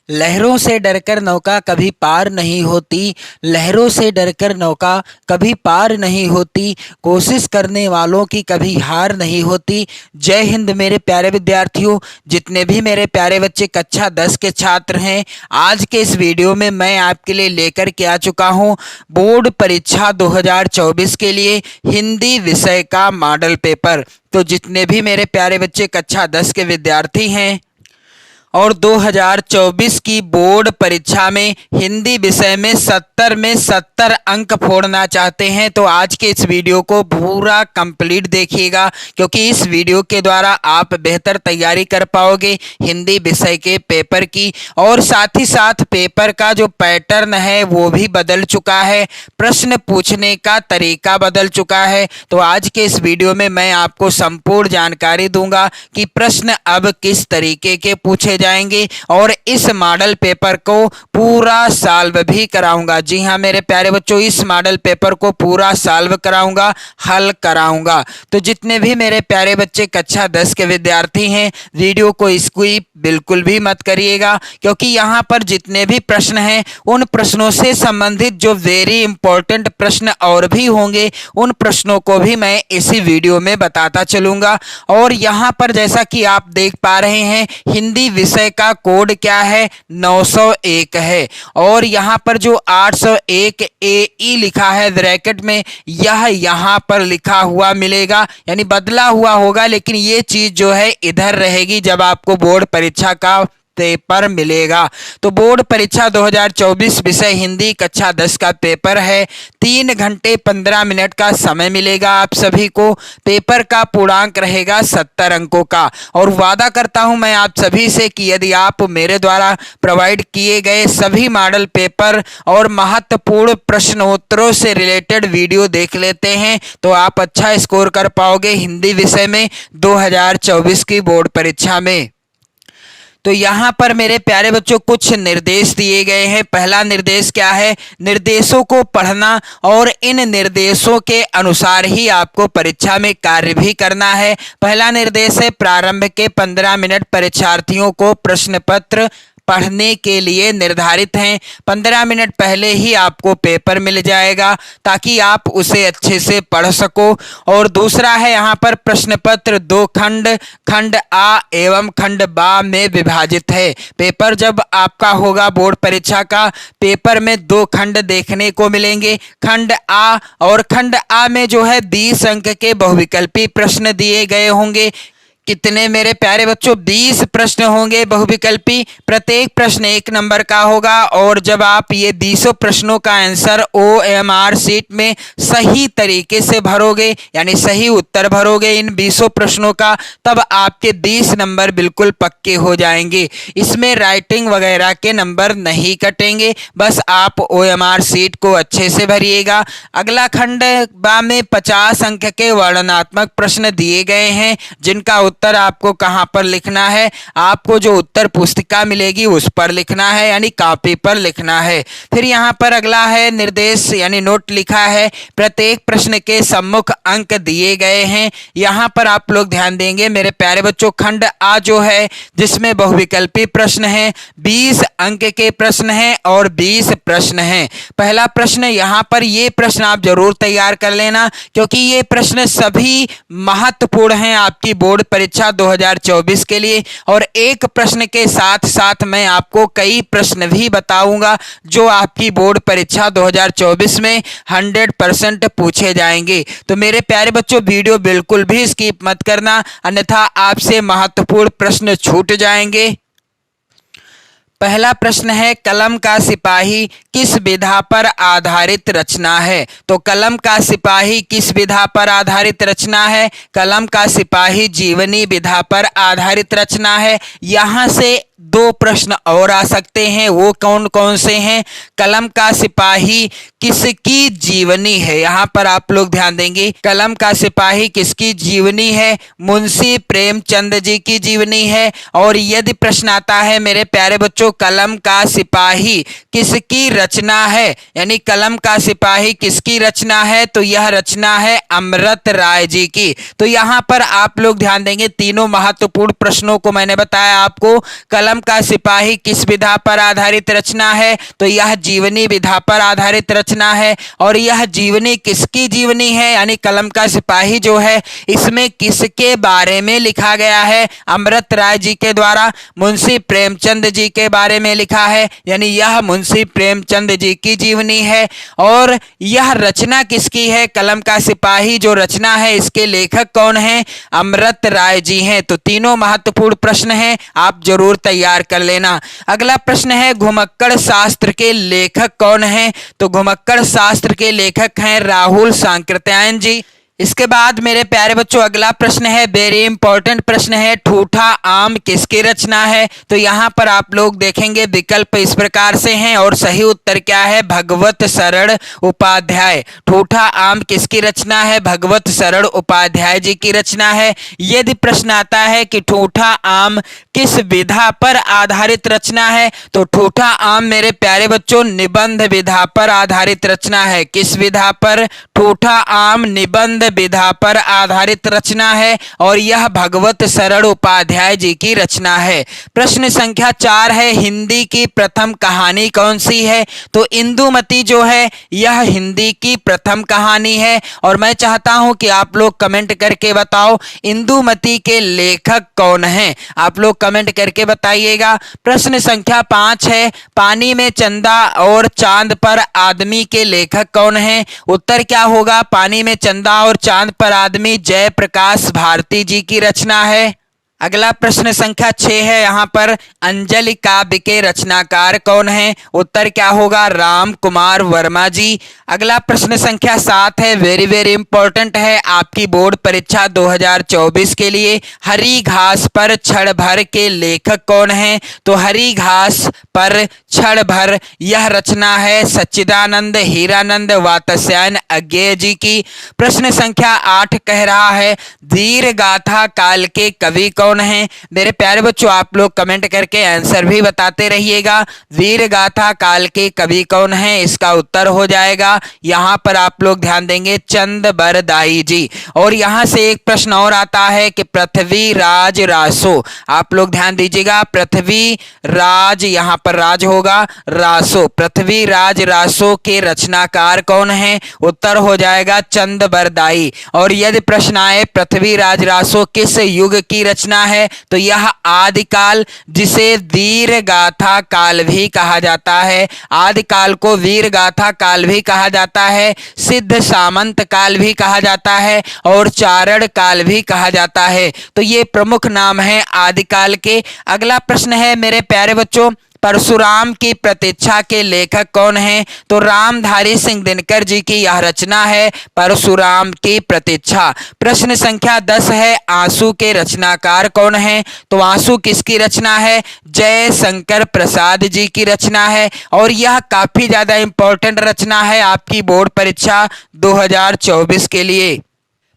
लहरों से डरकर नौका कभी पार नहीं होती। लहरों से डरकर नौका कभी पार नहीं होती। कोशिश करने वालों की कभी हार नहीं होती। जय हिंद मेरे प्यारे विद्यार्थियों, जितने भी मेरे प्यारे बच्चे कक्षा 10 के छात्र हैं, आज के इस वीडियो में मैं आपके लिए लेकर के आ चुका हूं बोर्ड परीक्षा 2024 के लिए हिंदी विषय का मॉडल पेपर। तो जितने भी मेरे प्यारे बच्चे कक्षा 10 के विद्यार्थी हैं और 2024 की बोर्ड परीक्षा में हिंदी विषय में 70 में 70 अंक फोड़ना चाहते हैं तो आज के इस वीडियो को पूरा कंप्लीट देखिएगा, क्योंकि इस वीडियो के द्वारा आप बेहतर तैयारी कर पाओगे हिंदी विषय के पेपर की। और साथ ही साथ पेपर का जो पैटर्न है वो भी बदल चुका है, प्रश्न पूछने का तरीका बदल चुका है। तो आज के इस वीडियो में मैं आपको संपूर्ण जानकारी दूंगा कि प्रश्न अब किस तरीके के पूछे जाएंगे और इस मॉडल पेपर को पूरा सॉल्व भी कराऊंगा। जी हां मेरे प्यारे बच्चों, इस मॉडल पेपर को पूरा सॉल्व कराऊंगा, हल कराऊंगा। तो जितने भी मेरे प्यारे बच्चे कक्षा 10 के विद्यार्थी हैं, वीडियो को स्किप बिल्कुल भी मत करिएगा, क्योंकि यहाँ पर जितने भी प्रश्न हैं उन प्रश्नों से संबंधित जो वेरी इंपॉर्टेंट प्रश्न और भी होंगे उन प्रश्नों को भी मैं इसी वीडियो में बताता चलूंगा। और यहाँ पर जैसा कि आप देख पा रहे हैं, हिंदी विषय का कोड क्या है, 901 है। और यहाँ पर जो 801 AE लिखा है ब्रैकेट में, यह यहाँ पर लिखा हुआ मिलेगा, यानी बदला हुआ होगा, लेकिन ये चीज जो है इधर रहेगी जब आपको बोर्ड परीक्षा का पेपर मिलेगा। तो बोर्ड परीक्षा 2024 विषय हिंदी कक्षा 10 का पेपर है। 3 घंटे 15 मिनट का समय मिलेगा आप सभी को। पेपर का पूर्णांक रहेगा 70 अंकों का। और वादा करता हूं मैं आप सभी से कि यदि आप मेरे द्वारा प्रोवाइड किए गए सभी मॉडल पेपर और महत्वपूर्ण प्रश्नोत्तरों से रिलेटेड वीडियो देख लेते हैं तो आप अच्छा स्कोर कर पाओगे हिंदी विषय में 2024 की बोर्ड परीक्षा में। तो यहाँ पर मेरे प्यारे बच्चों कुछ निर्देश दिए गए हैं। पहला निर्देश क्या है, निर्देशों को पढ़ना और इन निर्देशों के अनुसार ही आपको परीक्षा में कार्य भी करना है। पहला निर्देश है, प्रारंभ के 15 मिनट परीक्षार्थियों को प्रश्न पत्र पढ़ने के लिए निर्धारित हैं। 15 मिनट पहले ही आपको पेपर मिल जाएगा ताकि आप उसे अच्छे से पढ़ सको। और दूसरा है यहाँ पर प्रश्न पत्र 2 खंड, खंड आ एवं खंड बा में विभाजित है। पेपर जब आपका होगा बोर्ड परीक्षा का, पेपर में 2 खंड देखने को मिलेंगे, खंड आ, और खंड आ में जो है 20 अंक के बहुविकल्पी प्रश्न दिए गए होंगे। कितने मेरे प्यारे बच्चों, 20 प्रश्न होंगे बहुविकल्पी, प्रत्येक प्रश्न 1 नंबर का होगा। और जब आप ये 20 प्रश्नों का आंसर OMR शीट में सही तरीके से भरोगे, यानी सही उत्तर भरोगे इन 20 प्रश्नों का, तब आपके 20 नंबर बिल्कुल पक्के हो जाएंगे। इसमें राइटिंग वगैरह के नंबर नहीं कटेंगे, बस आप OMR शीट को अच्छे से भरिएगा। अगला खंड बा में 50 अंक के वर्णनात्मक प्रश्न दिए गए हैं, जिनका उत्तर आपको कहां पर लिखना है, आपको जो उत्तर पुस्तिका मिलेगी उस पर लिखना है, यानी कॉपी पर लिखना है। फिर यहां पर अगला है निर्देश, यानी नोट लिखा है, प्रत्येक प्रश्न के सम्मुख अंक दिए गए हैं। यहां पर आप लोग ध्यान देंगे मेरे प्यारे बच्चों, खंड आ जो है जिसमें बहुविकल्पी प्रश्न है, 20 अंक के प्रश्न हैं और 20 प्रश्न हैं। पहला प्रश्न, यहां पर ये प्रश्न आप जरूर तैयार कर लेना, क्योंकि ये प्रश्न सभी महत्वपूर्ण हैं आपकी बोर्ड परीक्षा 2024 के लिए। और एक प्रश्न के साथ साथ मैं आपको कई प्रश्न भी बताऊंगा जो आपकी बोर्ड परीक्षा 2024 में 100% पूछे जाएंगे। तो मेरे प्यारे बच्चों, वीडियो बिल्कुल भी स्किप मत करना, अन्यथा आपसे महत्वपूर्ण प्रश्न छूट जाएंगे। पहला प्रश्न है, कलम का सिपाही किस विधा पर आधारित रचना है। तो कलम का सिपाही किस विधा पर आधारित रचना है, कलम का सिपाही जीवनी विधा पर आधारित रचना है। यहां से 2 प्रश्न और आ सकते हैं, वो कौन कौन से हैं, कलम का सिपाही किसकी जीवनी है, यहां पर आप लोग ध्यान देंगे, कलम का सिपाही किसकी जीवनी है, मुंशी प्रेमचंद जी की जीवनी है। और यदि प्रश्न आता है मेरे प्यारे बच्चों, कलम का सिपाही किसकी रचना है, यानी कलम का सिपाही किसकी रचना है, तो यह रचना है अमृत राय जी की। तो यहां पर आप लोग ध्यान देंगे, तीनों महत्वपूर्ण प्रश्नों को मैंने बताया आपको, कलम कलम का सिपाही किस विधा पर आधारित रचना है? तो यह जीवनी विधा पर आधारित रचना है। और यह जीवनी किसकी जीवनी है, यानी कलम का सिपाही जो है इसमें किसके बारे में लिखा गया है? अमृत राय जी के द्वारा मुंशी प्रेमचंद जी के बारे में लिखा है, यानी यह मुंशी प्रेमचंद जी की जीवनी है। और यह रचना किसकी है? कलम का सिपाही जो रचना है इसके लेखक कौन है? अमृत राय जी हैं। तो तीनों महत्वपूर्ण प्रश्न हैं, आप जरूर तैयार कर लेना। अगला प्रश्न है घुमक्कड़ शास्त्र के लेखक कौन हैं? तो घुमक्कड़ शास्त्र के लेखक हैं राहुल सांकृत्यायन जी। इसके बाद मेरे प्यारे बच्चों अगला प्रश्न है, वेरी इंपॉर्टेंट प्रश्न है, ठूठा आम किसकी रचना है? तो यहाँ पर आप लोग देखेंगे विकल्प इस प्रकार से हैं और सही उत्तर क्या है? भगवत शरण उपाध्याय। ठूठा आम किसकी रचना है? भगवत शरण उपाध्याय जी की रचना है। यदि प्रश्न आता है कि ठूठा आम किस विधा पर आधारित रचना है? तो ठूठा आम मेरे प्यारे बच्चों निबंध विधा पर आधारित रचना है। किस विधा पर? ठूठा आम निबंध विधा पर आधारित रचना है और यह भगवत शरण उपाध्याय जी की रचना है। प्रश्न संख्या 4 है, हिंदी की प्रथम कहानी कौन सी है? तो इंदुमती जो है यह हिंदी की प्रथम कहानी है। और मैं चाहता हूं कि आप लोग कमेंट करके बताओ इंदुमती के लेखक कौन हैं? आप लोग कमेंट करके बताइएगा। प्रश्न संख्या 5 है, पानी में चंदा और चांद पर आदमी के लेखक कौन हैं? उत्तर क्या होगा? पानी में चंदा और चांद पर आदमी जयप्रकाश भारती जी की रचना है। अगला प्रश्न संख्या 6 है, यहाँ पर अंजलि काव्य के रचनाकार कौन हैं? उत्तर क्या होगा? राम कुमार वर्मा जी। अगला प्रश्न संख्या 7 है, वेरी वेरी इंपॉर्टेंट है आपकी बोर्ड परीक्षा 2024 के लिए, हरी घास पर क्षण भर के लेखक कौन हैं? तो हरी घास पर क्षण भर यह रचना है सच्चिदानंद हीरानंद वात्स्यायन अज्ञेय जी की। प्रश्न संख्या 8 कह रहा है, धीर गाथा काल के कवि कौन हैं? मेरे प्यारे बच्चों आप लोग कमेंट करके आंसर भी बताते रहिएगा। वीर गाथा काल के कवि कौन हैं? इसका उत्तर हो जाएगा यहाँ पर आप लोग ध्यान देंगे चंद बरदाई जी। और यहाँ से एक प्रश्न और आता है कि पृथ्वी राज रासो, आप लोग ध्यान दीजिएगा, पृथ्वी राज यहाँ पर राज होगा रासो, पृथ्वी राज रासो के रचनाकार कौन हैं? उत्तर हो जाएगा चंद बरदाई। और यदि प्रश्न आए पृथ्वी राज रासो किस युग की रचना है? तो यह आदिकाल, जिसे वीर गाथा काल भी कहा जाता है, आदिकाल को वीर गाथा काल भी कहा जाता है, सिद्ध सामंत काल भी कहा जाता है और चारण काल भी कहा जाता है। तो ये प्रमुख नाम है आदिकाल के। अगला प्रश्न है मेरे प्यारे बच्चों, परशुराम की प्रतीक्षा के लेखक कौन हैं? तो रामधारी सिंह दिनकर जी की यह रचना है परशुराम की प्रतीक्षा। प्रश्न संख्या 10 है, आंसू के रचनाकार कौन हैं? तो आंसू किसकी रचना है? जय शंकर प्रसाद जी की रचना है और यह काफी ज्यादा इंपॉर्टेंट रचना है आपकी बोर्ड परीक्षा 2024 के लिए।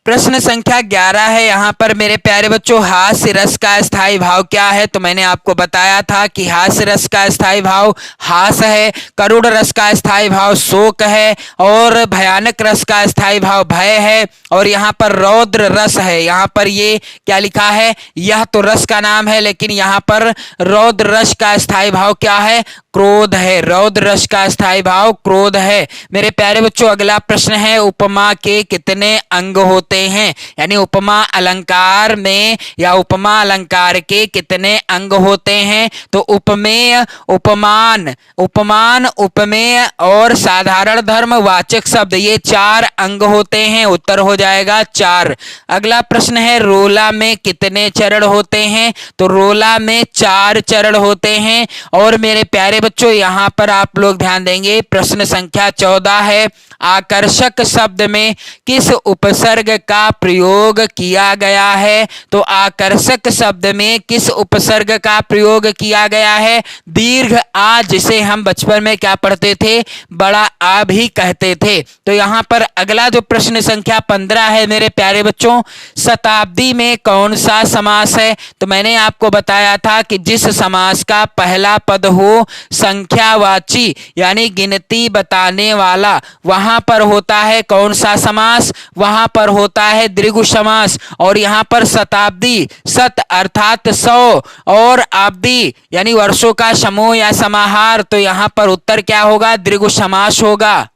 प्रश्न संख्या 11 है, यहाँ पर मेरे प्यारे बच्चों हास्य रस का स्थायी भाव क्या है? तो मैंने आपको बताया था कि हास्य रस का स्थायी भाव हास है, करुण रस का स्थायी भाव शोक है और भयानक रस का स्थायी भाव भय है और यहाँ पर रौद्र रस है। यहाँ पर ये क्या लिखा है? यह तो रस का नाम है लेकिन यहाँ पर रौद्र रस का स्थायी भाव क्या है? क्रोध है। रौद्र रस का स्थायी भाव क्रोध है। मेरे प्यारे बच्चों अगला प्रश्न है, उपमा के कितने अंग होते हैं? यानी उपमा अलंकार में या उपमा अलंकार के कितने अंग होते हैं? तो उपमेय, उपमान, उपमान, उपमेय और साधारण धर्मवाचक शब्द, ये 4 अंग होते हैं। उत्तर हो जाएगा 4। अगला प्रश्न है, रोला में कितने चरण होते हैं? तो रोला में 4 चरण होते हैं। और मेरे प्यारे बच्चों यहाँ पर आप लोग ध्यान देंगे, प्रश्न संख्या 14 है, आकर्षक शब्द में किस उपसर्ग का प्रयोग किया गया है? तो आकर्षक शब्द में किस उपसर्ग का प्रयोग किया गया है? दीर्घ आ, जिसे हम बचपन में क्या पढ़ते थे? बड़ा आ भी कहते थे। तो यहाँ पर अगला जो प्रश्न संख्या 15 है मेरे प्यारे बच्चों, शताब्दी में कौन सा समास है? तो मैंने आपको बताया था कि जिस समास का पहला पद हो संख्यावाची यानी गिनती बताने वाला, वहां पर होता है कौन सा समास? वहां पर होता होता है द्विगु समास, और यहाँ पर शताब्दी, शत अर्थात 100 और अब्दी यानी वर्षों का समूह या समाहार, तो यहाँ पर उत्तर क्या होगा? द्विगु समास होगा।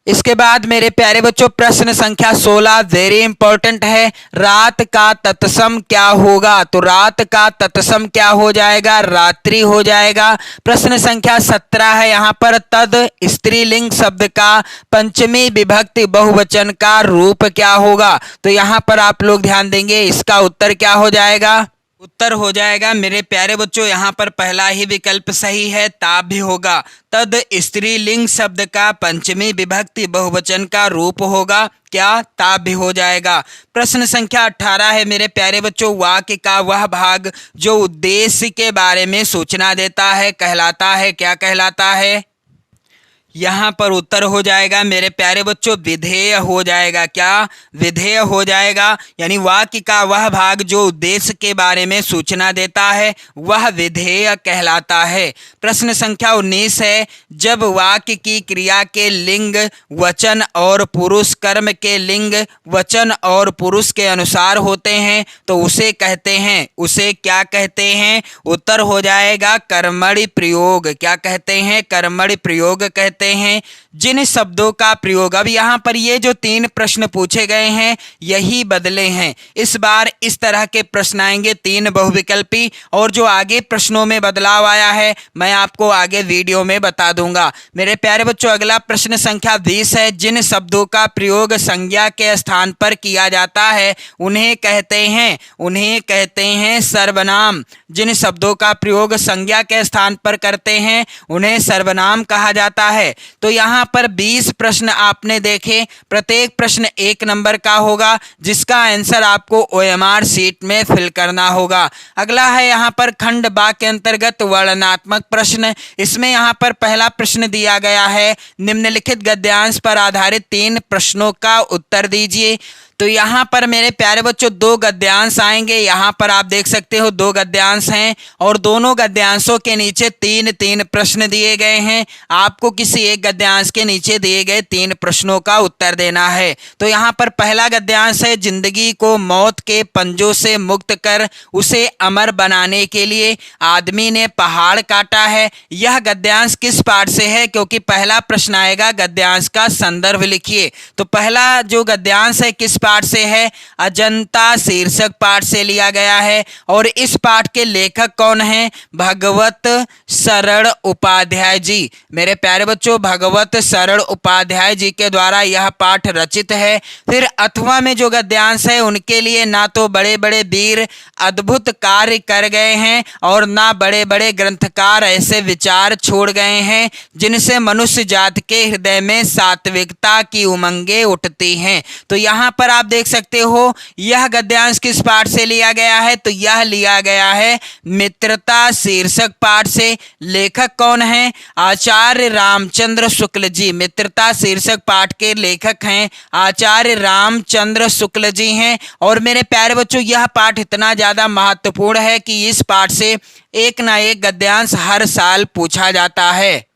इसके बाद मेरे प्यारे बच्चों प्रश्न संख्या 16 वेरी इंपॉर्टेंट है। रात का तत्सम क्या होगा? तो रात का तत्सम क्या हो जाएगा? रात्रि हो जाएगा। प्रश्न संख्या 17 है यहाँ पर तद स्त्रीलिंग शब्द का पंचमी विभक्ति बहुवचन का रूप क्या होगा? तो यहाँ पर आप लोग ध्यान देंगे, इसका उत्तर क्या हो जाएगा? उत्तर हो जाएगा मेरे प्यारे बच्चों यहाँ पर पहला ही विकल्प सही है, ताभ्य होगा। तद स्त्रीलिंग शब्द का पंचमी विभक्ति बहुवचन का रूप होगा क्या? ताभ्य हो जाएगा। प्रश्न संख्या 18 है मेरे प्यारे बच्चों वाक्य का वह भाग जो उद्देश्य के बारे में सूचना देता है कहलाता है क्या कहलाता है? यहाँ पर उत्तर हो जाएगा मेरे प्यारे बच्चों विधेय हो जाएगा। क्या? विधेय हो जाएगा, यानी वाक्य का वह भाग जो उद्देश्य के बारे में सूचना देता है वह विधेय कहलाता है। प्रश्न संख्या 19 है जब वाक्य की क्रिया के लिंग वचन और पुरुष कर्म के लिंग वचन और पुरुष के अनुसार होते हैं तो उसे कहते हैं, उसे क्या कहते हैं? उत्तर हो जाएगा कर्मणि प्रयोग। क्या कहते हैं? कर्मणि प्रयोग कहते हैं। जिन शब्दों का प्रयोग, अब यहाँ पर ये जो 3 प्रश्न पूछे गए हैं यही बदले हैं। इस बार इस तरह के प्रश्न आएंगे 3 बहुविकल्पी, और जो आगे प्रश्नों में बदलाव आया है मैं आपको आगे वीडियो में बता दूंगा। मेरे प्यारे बच्चों अगला प्रश्न संख्या 20 है जिन शब्दों का प्रयोग संज्ञा के स्थान पर किया जाता है उन्हें कहते हैं सर्वनाम। जिन शब्दों का प्रयोग संज्ञा के स्थान पर करते हैं उन्हें सर्वनाम कहा जाता है। तो यहाँ पर 20 प्रश्न आपने देखे, प्रत्येक प्रश्न 1 नंबर का होगा जिसका आंसर आपको OMR शीट में फिल करना होगा। अगला है यहाँ पर खंड बा के अंतर्गत वर्णनात्मक प्रश्न। इसमें यहाँ पर पहला प्रश्न दिया गया है निम्नलिखित गद्यांश पर आधारित 3 प्रश्नों का उत्तर दीजिए। तो यहाँ पर मेरे प्यारे बच्चों 2 गद्यांश आएंगे। यहाँ पर आप देख सकते हो 2 गद्यांश हैं और दोनों गद्यांशों के नीचे 3-3 प्रश्न दिए गए हैं। आपको किसी एक गद्यांश के नीचे दिए गए 3 प्रश्नों का उत्तर देना है। तो यहाँ पर पहला गद्यांश है जिंदगी को मौत के पंजों से मुक्त कर उसे अमर बनाने के लिए आदमी ने पहाड़ काटा है। यह गद्यांश किस पाठ से है? क्योंकि पहला प्रश्न आएगा गद्यांश का संदर्भ लिखिए। तो पहला जो गद्यांश है किस पाठ से है? अजंता शीर्षक पाठ से लिया गया है। और इस पाठ के लेखक कौन हैं? भगवत शरण उपाध्याय जी। मेरे प्यारे बच्चों भगवत शरण उपाध्याय जी के द्वारा यह पाठ रचित है। फिर अथवा में जो गद्यांश है उनके लिए ना तो बड़े बड़े वीर अद्भुत कार्य कर गए हैं और ना बड़े बड़े ग्रंथकार ऐसे विचार छोड़ गए हैं जिनसे मनुष्य जाति के हृदय में सात्विकता की उमंगें उठती हैं। तो यहाँ पर आप देख सकते हो यह गद्यांश किस पाठ से लिया गया है? तो यह लिया गया है मित्रता शीर्षक पाठ से। लेखक कौन है? आचार्य रामचंद्र शुक्ल जी। मित्रता शीर्षक पाठ के लेखक हैं आचार्य रामचंद्र शुक्ल जी हैं। और मेरे प्यारे बच्चों यह पाठ इतना ज्यादा महत्वपूर्ण है कि इस पाठ से एक ना एक गद्यांश हर साल पूछा जाता है।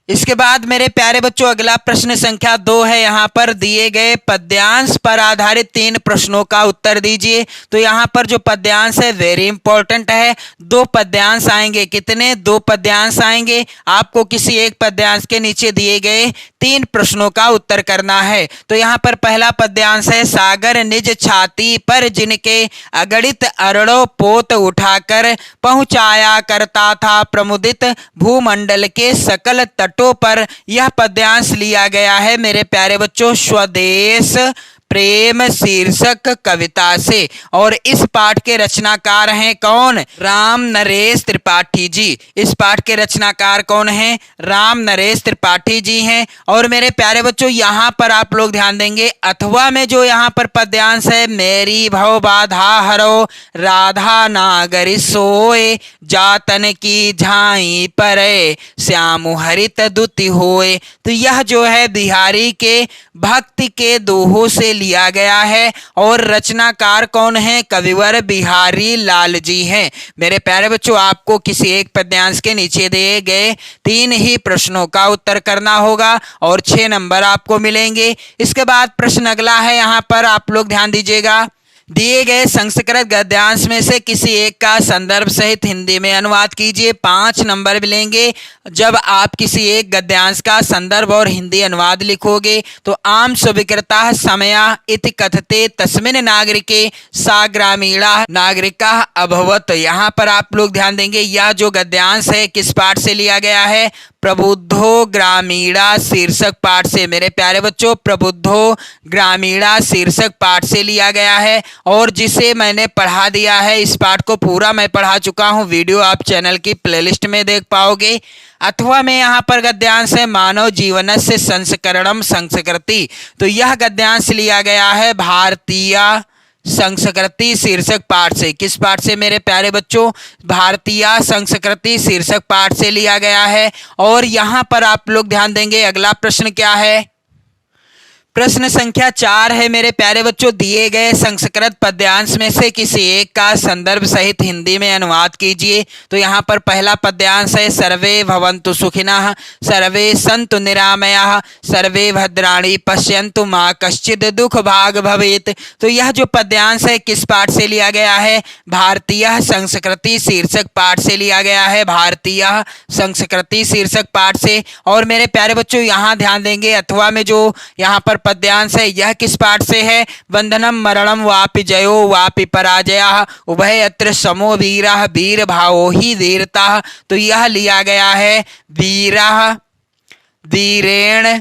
इसके बाद मेरे प्यारे बच्चों अगला प्रश्न संख्या 2 है। यहाँ पर दिए गए पद्यांश पर आधारित 3 प्रश्नों का उत्तर दीजिए। तो यहाँ पर जो पद्यांश है वेरी इंपॉर्टेंट है। 2 पद्यांश आएंगे। कितने? 2 पद्यांश आएंगे। आपको किसी एक पद्यांश के नीचे दिए गए 3 प्रश्नों का उत्तर करना है। तो यहाँ पर पहला पद्यांश है सागर निज छाती पर जिनके अगणित अरड़ों पोत उठाकर पहुंचाया करता था प्रमुदित भूमंडल के सकल तटों पर। यह पद्यांश लिया गया है मेरे प्यारे बच्चों स्वदेश प्रेम शीर्षक कविता से। और इस पाठ के रचनाकार हैं कौन? राम नरेश त्रिपाठी जी। इस पाठ के रचनाकार कौन हैं? राम नरेश त्रिपाठी जी हैं। और मेरे प्यारे बच्चों यहाँ पर आप लोग ध्यान देंगे अथवा में जो यहाँ पर पद्यांश है मेरी भव बाधा हरो राधा नागरी सोए जातन की झाई परे श्याम हरित दुति होए। तो यह जो है बिहारी के भक्ति के दोहों से लिया गया है और रचनाकार कौन है? कविवर बिहारी लाल जी हैं। मेरे प्यारे बच्चों, आपको किसी एक पद्यांश के नीचे दिए गए 3 ही प्रश्नों का उत्तर करना होगा और 6 नंबर आपको मिलेंगे। इसके बाद प्रश्न अगला है, यहाँ पर आप लोग ध्यान दीजिएगा। दिए गए संस्कृत गद्यांश में से किसी एक का संदर्भ सहित हिंदी में अनुवाद कीजिए। 5 नंबर मिलेंगे। जब आप किसी एक गद्यांश का संदर्भ और हिंदी अनुवाद लिखोगे तो आम स्वीकृता समया इति कथते तस्मिन् नागरिके सा ग्रामीणा नागरिका अभवत। यहाँ पर आप लोग ध्यान देंगे, यह जो गद्यांश है किस पाठ से लिया गया है? प्रबुद्धो ग्रामीणा शीर्षक पाठ से। मेरे प्यारे बच्चों, प्रबुद्धो ग्रामीणा शीर्षक पाठ से लिया गया है और जिसे मैंने पढ़ा दिया है, इस पाठ को पूरा मैं पढ़ा चुका हूं। वीडियो आप चैनल की प्लेलिस्ट में देख पाओगे। अथवा में यहाँ पर गद्यांश है मानव जीवनस्य संस्करणम संस्कृति। तो यह गद्यांश लिया गया है भारतीय संस्कृति शीर्षक पाठ से। किस पाठ से मेरे प्यारे बच्चों? भारतीय संस्कृति शीर्षक पाठ से लिया गया है। और यहाँ पर आप लोग ध्यान देंगे, अगला प्रश्न क्या है? प्रश्न संख्या 4 है मेरे प्यारे बच्चों। दिए गए संस्कृत पद्यांश में से किसी एक का संदर्भ सहित हिंदी में अनुवाद कीजिए। तो यहाँ पर पहला पद्यांश है, सर्वे भवन्तु सुखिनः सर्वे सन्तु निरामयाः सर्वे भद्राणि पश्यन्तु मा कश्चित् दुख भाग भवेत्। तो यह जो पद्यांश है किस पाठ से लिया गया है? भारतीय संस्कृति शीर्षक पाठ से लिया गया है। भारतीय संस्कृति शीर्षक पाठ से। और मेरे प्यारे बच्चों, यहाँ ध्यान देंगे, अथवा में जो यहाँ पर पद्यांश है यह किस पाठ से है? बंधनम मरणम वापि जयो वापि पराजयः उभयत्र समो वीरः वीर भावो ही वीरता। तो यह लिया गया है वीरः वीरेण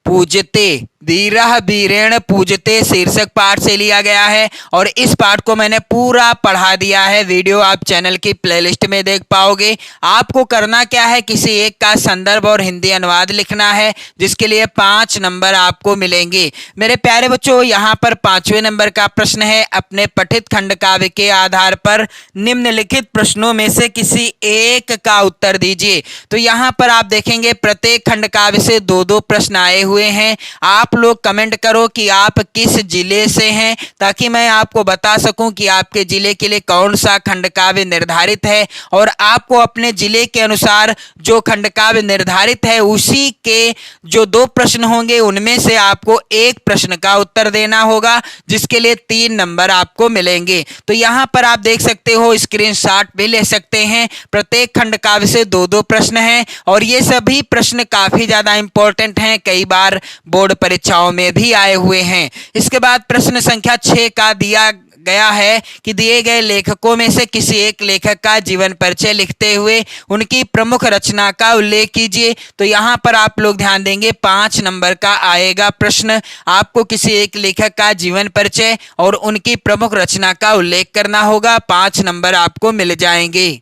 पूजते, वीरः वीरेण पूजते शीर्षक पाठ से लिया गया है। और इस पाठ को मैंने पूरा पढ़ा दिया है। वीडियो आप चैनल की प्लेलिस्ट में देख पाओगे। आपको करना क्या है? किसी एक का संदर्भ और हिंदी अनुवाद लिखना है, जिसके लिए 5 नंबर आपको मिलेंगे। मेरे प्यारे बच्चों, यहाँ पर 5वें नंबर का प्रश्न है, अपने पठित खंड काव्य के आधार पर निम्नलिखित प्रश्नों में से किसी एक का उत्तर दीजिए। तो यहाँ पर आप देखेंगे प्रत्येक खंड काव्य से 2-2 प्रश्न आए हुए हैं। आप लोग कमेंट करो कि आप किस जिले से हैं, ताकि मैं आपको बता सकूं कि आपके जिले के लिए कौन सा खंड काव्य निर्धारित है। और आपको अपने जिले के अनुसार जो खंड काव्य निर्धारित है उसी के जो 2 प्रश्न होंगे उनमें से आपको एक प्रश्न का उत्तर देना होगा, जिसके लिए 3 नंबर आपको मिलेंगे। तो यहाँ पर आप देख सकते हो, स्क्रीनशॉट भी ले सकते हैं। प्रत्येक खंड काव्य से 2-2 प्रश्न हैं और ये सभी प्रश्न काफी ज्यादा इंपॉर्टेंट हैं, कई बार बोर्ड परीक्षाओं में भी आए हुए हैं। इसके बाद प्रश्न संख्या 6 का दिया गया है कि दिए गए लेखकों में से किसी एक लेखक का जीवन परिचय लिखते हुए उनकी प्रमुख रचना का उल्लेख कीजिए। तो यहाँ पर आप लोग ध्यान देंगे 5 नंबर का आएगा प्रश्न। आपको किसी एक लेखक का जीवन परिचय और उनकी प्रमुख रचना का उल्लेख करना होगा। 5 नंबर आपको मिल जाएंगे।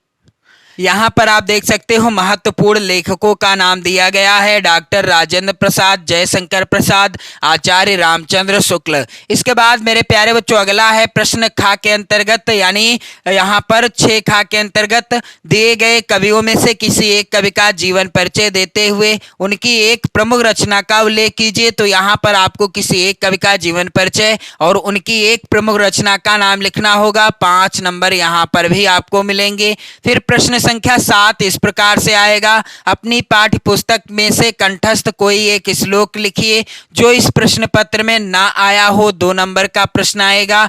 यहाँ पर आप देख सकते हो महत्वपूर्ण लेखकों का नाम दिया गया है, डॉक्टर राजेंद्र प्रसाद, जयशंकर प्रसाद, आचार्य रामचंद्र शुक्ल। इसके बाद मेरे प्यारे बच्चों अगला है प्रश्न खा के अंतर्गत, यानी यहाँ पर 6 खा के अंतर्गत दिए गए कवियों में से किसी एक कवि का जीवन परिचय देते हुए उनकी एक प्रमुख रचना का उल्लेख कीजिए। तो यहाँ पर आपको किसी एक कवि का जीवन परिचय और उनकी एक प्रमुख रचना का नाम लिखना होगा। 5 नंबर यहाँ पर भी आपको मिलेंगे। फिर प्रश्न संख्या 7 इस प्रकार से आएगा, अपनी पाठ्य पुस्तक में से कंठस्थ कोई एक श्लोक लिखिए जो इस प्रश्न पत्र में ना आया हो। 2 नंबर का प्रश्न आएगा।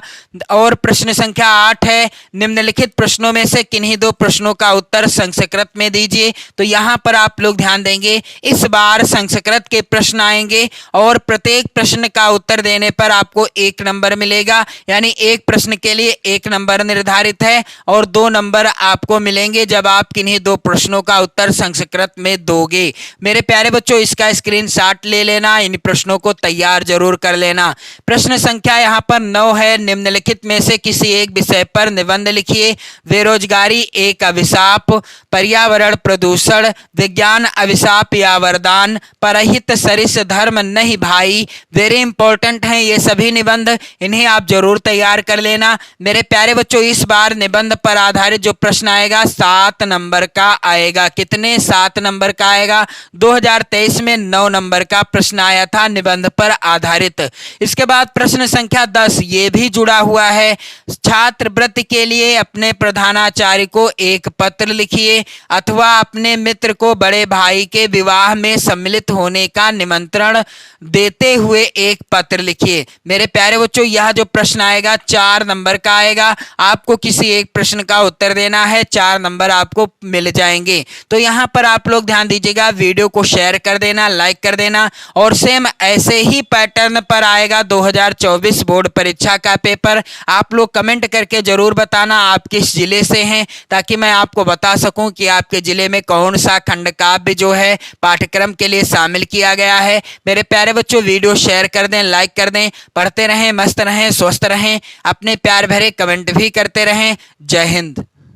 और प्रश्न संख्या 8 है, निम्नलिखित प्रश्नों में से किन्हीं 2 प्रश्नों का उत्तर संस्कृत में दीजिए। तो यहाँ पर आप लोग ध्यान देंगे, इस बार संस्कृत के प्रश्न आएंगे और प्रत्येक प्रश्न का उत्तर देने पर आपको 1 नंबर मिलेगा, यानी एक प्रश्न के लिए 1 नंबर निर्धारित है और 2 नंबर आपको मिलेंगे जब आप किन्हीं 2 प्रश्नों का उत्तर संस्कृत में दोगे। मेरे प्यारे बच्चों, इसका स्क्रीनशॉट ले लेना, इन प्रश्नों को तैयार जरूर कर लेना। प्रश्न संख्या यहाँ पर 9 है, निम्नलिखित में से किसी एक विषय पर निबंध लिखिए। बेरोजगारी एक अभिशाप, पर्यावरण प्रदूषण, विज्ञान अभिशाप या वरदान, परहित सरिस धर्म नहीं भाई। वेरी इंपॉर्टेंट हैं ये सभी निबंध, इन्हें आप जरूर तैयार कर लेना। मेरे प्यारे बच्चों, इस बार निबंध पर आधारित जो प्रश्न आएगा 7, 7 नंबर का आएगा। कितने? 7 नंबर का आएगा। 2023 में 9 नंबर का प्रश्न आया था निबंध पर आधारित। इसके बाद प्रश्न संख्या 10 ये भी जुड़ा हुआ है। छात्रवृत्ति के लिए अपने प्रधानाचार्य को एक पत्र लिखिए अथवा अपने मित्र को बड़े भाई के विवाह में सम्मिलित होने का निमंत्रण देते हुए एक पत्र लिखिए। मेरे प्यारे बच्चों, यह जो प्रश्न आएगा 4 नंबर का आएगा। आपको किसी एक प्रश्न का उत्तर देना है, 4 नंबर आपको मिल जाएंगे। तो यहाँ पर आप लोग ध्यान दीजिएगा, वीडियो को शेयर कर देना, लाइक कर देना। और सेम ऐसे ही पैटर्न पर आएगा 2024 बोर्ड परीक्षा का पेपर। आप लोग कमेंट करके जरूर बताना आप किस जिले से हैं, ताकि मैं आपको बता सकूं कि आपके जिले में कौन सा खंड काव्य जो है पाठ्यक्रम के लिए शामिल किया गया है। मेरे प्यारे बच्चों, वीडियो शेयर कर दें, लाइक कर दें। पढ़ते रहें, मस्त रहें, स्वस्थ रहें, अपने प्यार भरे कमेंट भी करते रहें। जय हिंद।